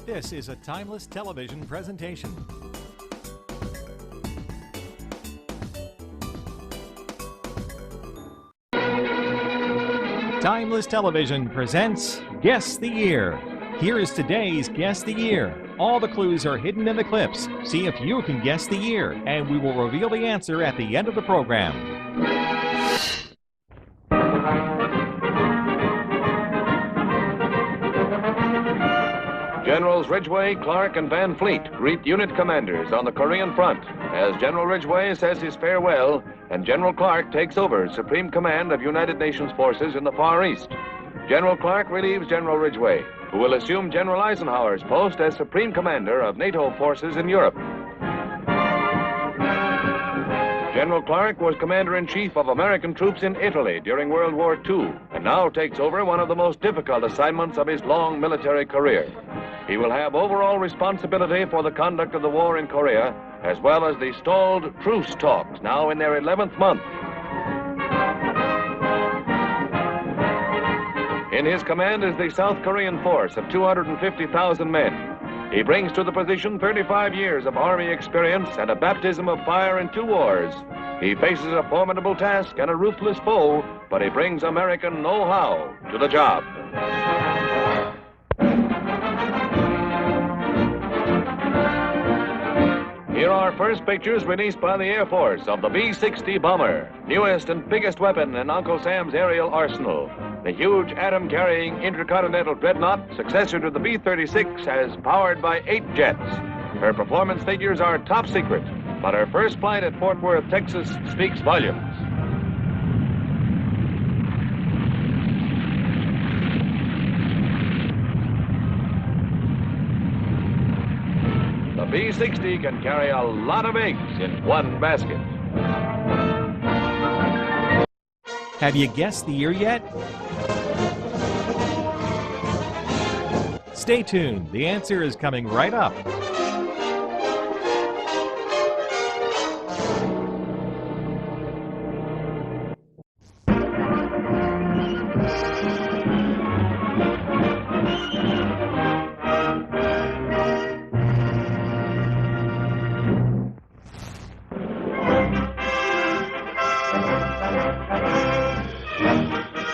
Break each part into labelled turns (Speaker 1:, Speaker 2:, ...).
Speaker 1: This is a Timeless Television presentation. Timeless Television presents Guess the Year. Here is today's Guess the Year. All the clues are hidden in the clips. See if you can guess the year, and we will reveal the answer at the end of the program.
Speaker 2: Generals Ridgway, Clark, and Van Fleet greet unit commanders on the Korean front as General Ridgway says his farewell and General Clark takes over supreme command of United Nations forces in the Far East. General Clark relieves General Ridgway, who will assume General Eisenhower's post as supreme commander of NATO forces in Europe. General Clark was commander-in-chief of American troops in Italy during World War II and now takes over one of the most difficult assignments of his long military career. He will have overall responsibility for the conduct of the war in Korea, as well as the stalled truce talks, now in their 11th month. In his command is the South Korean force of 250,000 men. He brings to the position 35 years of Army experience and a baptism of fire in 2 wars. He faces a formidable task and a ruthless foe, but he brings American know-how to the job. Here are first pictures released by the Air Force of the B-60 bomber, newest and biggest weapon in Uncle Sam's aerial arsenal. The huge atom-carrying intercontinental dreadnought, successor to the B-36, has powered by 8 jets. Her performance figures are top secret, but her first flight at Fort Worth, Texas, speaks volumes. The B-60 can carry a lot of eggs in one basket.
Speaker 1: Have you guessed the year yet? Stay tuned. The answer is coming right up.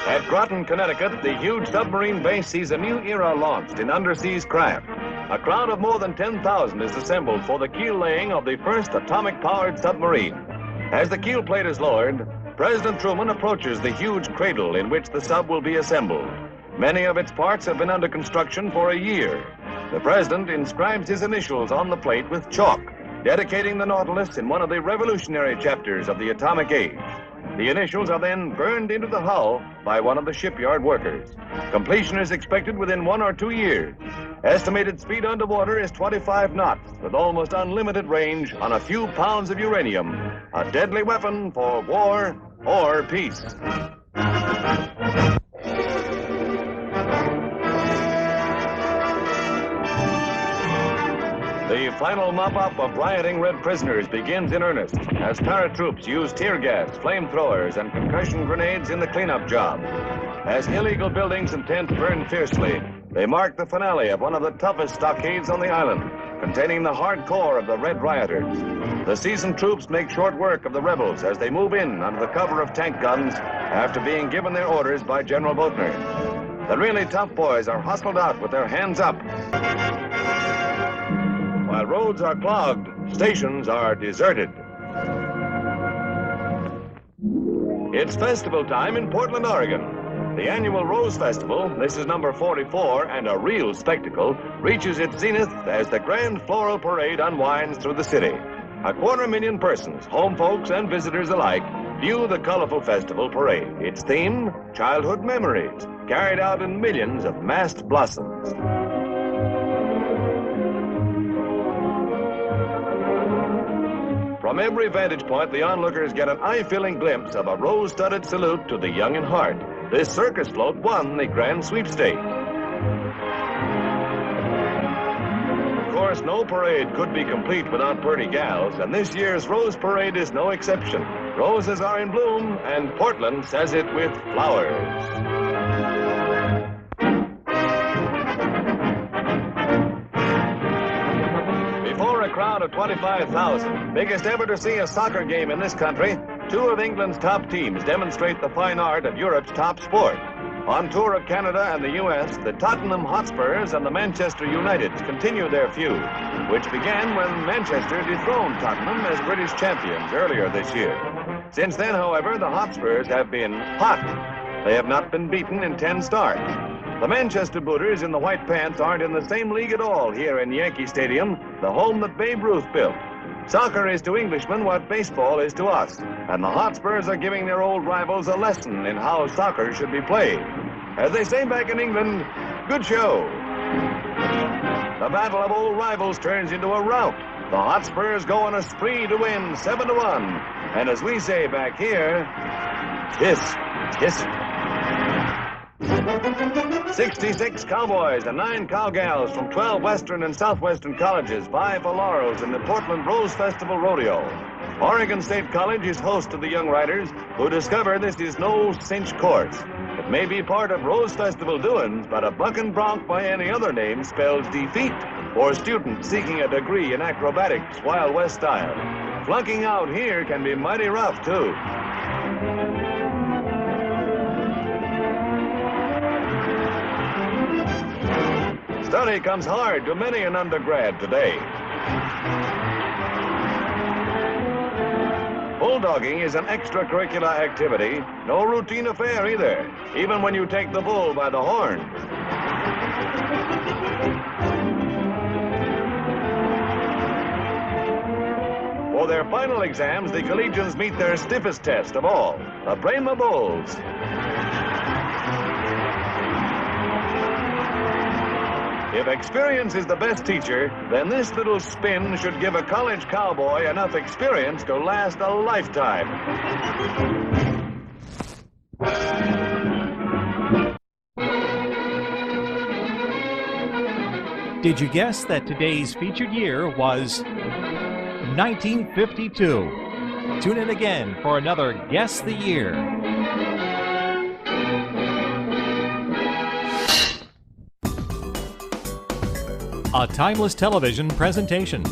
Speaker 2: At Groton, Connecticut, the huge submarine base sees a new era launched in underseas craft. A crowd of more than 10,000 is assembled for the keel laying of the first atomic-powered submarine. As the keel plate is lowered, President Truman approaches the huge cradle in which the sub will be assembled. Many of its parts have been under construction for a year. The president inscribes his initials on the plate with chalk, dedicating the Nautilus in one of the revolutionary chapters of the atomic age. The initials are then burned into the hull by one of the shipyard workers. Completion is expected within 1 or 2 years. Estimated speed underwater is 25 knots, with almost unlimited range on a few pounds of uranium, a deadly weapon for war or peace. The final mop-up of rioting red prisoners begins in earnest as paratroops use tear gas, flamethrowers, and concussion grenades in the cleanup job. As illegal buildings and tents burn fiercely, they mark the finale of one of the toughest stockades on the island, containing the hardcore of the red rioters. The seasoned troops make short work of the rebels as they move in under the cover of tank guns after being given their orders by General Boatner. The really tough boys are hustled out with their hands up. While roads are clogged, stations are deserted. It's festival time in Portland, Oregon. The annual Rose Festival, this is number 44 and a real spectacle, reaches its zenith as the grand floral parade unwinds through the city. 250,000 persons, home folks and visitors alike, view the colorful festival parade. Its theme, childhood memories, carried out in millions of massed blossoms. From every vantage point, the onlookers get an eye-filling glimpse of a rose-studded salute to the young in heart. This circus float won the grand sweepstake. Of course, no parade could be complete without pretty gals, and this year's Rose Parade is no exception. Roses are in bloom, and Portland says it with flowers. crowd of 25,000. Biggest ever to see a soccer game in this country. Two of England's top teams demonstrate the fine art of Europe's top sport. On tour of Canada and the U.S., the Tottenham Hotspurs and the Manchester United continue their feud, which began when Manchester dethroned Tottenham as British champions earlier this year. Since then, however, the Hotspurs have been hot. They have not been beaten in 10 starts. The Manchester Booters in the white pants aren't in the same league at all here in Yankee Stadium, the home that Babe Ruth built. Soccer is to Englishmen what baseball is to us, and the Hotspurs are giving their old rivals a lesson in how soccer should be played. As they say back in England, good show. The battle of old rivals turns into a rout. The Hotspurs go on a spree to win 7-1. And as we say back here, tisk, tisk. 66 cowboys and 9 cowgals from 12 western and southwestern colleges vie for laurels in the Portland Rose Festival Rodeo. Oregon State College is host to the young riders who discover this is no cinch course. It may be part of Rose Festival doings, but a bucking bronc by any other name spells defeat for students seeking a degree in acrobatics Wild West style. Flunking out here can be mighty rough, too. Study comes hard to many an undergrad today. Bulldogging is an extracurricular activity, no routine affair either, even when you take the bull by the horn. For their final exams, the collegians meet their stiffest test of all, the Brahma Bulls. If experience is the best teacher, then this little spin should give a college cowboy enough experience to last a lifetime.
Speaker 1: Did you guess that today's featured year was 1952? Tune in again for another Guess the Year. A Timeless Television presentation.